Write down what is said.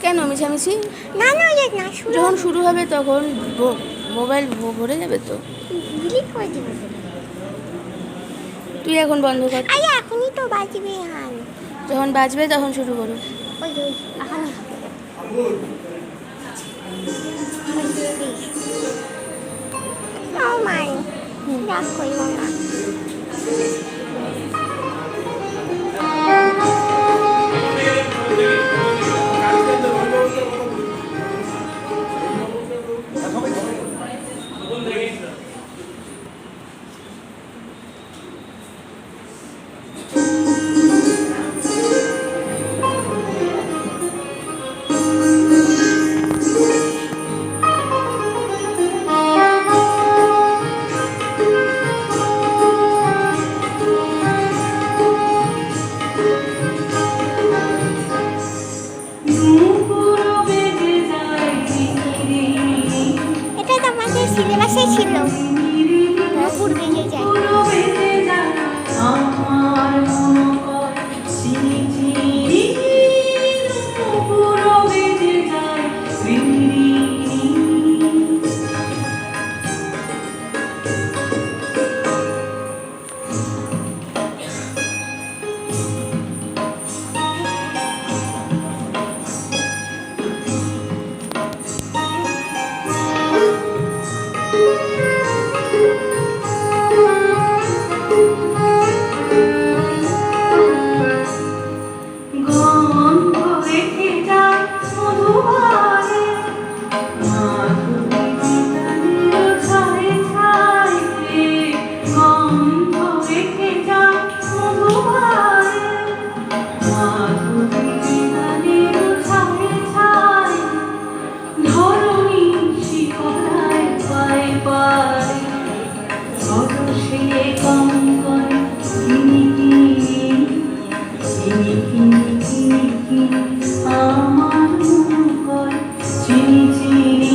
কেন মিছামিছি? না না ওই না যখন শুরু হবে তখন মোবাইল ভরে যাবে তো। ডিলিট করে দিব। তুই এখন বন্ধ কর। আরে এখনই তো বাজবে হান। যখন বাজবে তখন শুরু করো। ওই ওই এখন ও মাই রাগ করিব না। এটা তো আমাদের সিলেবাসে ছিল। নুপুর বেজে যায়। চিনি চিনি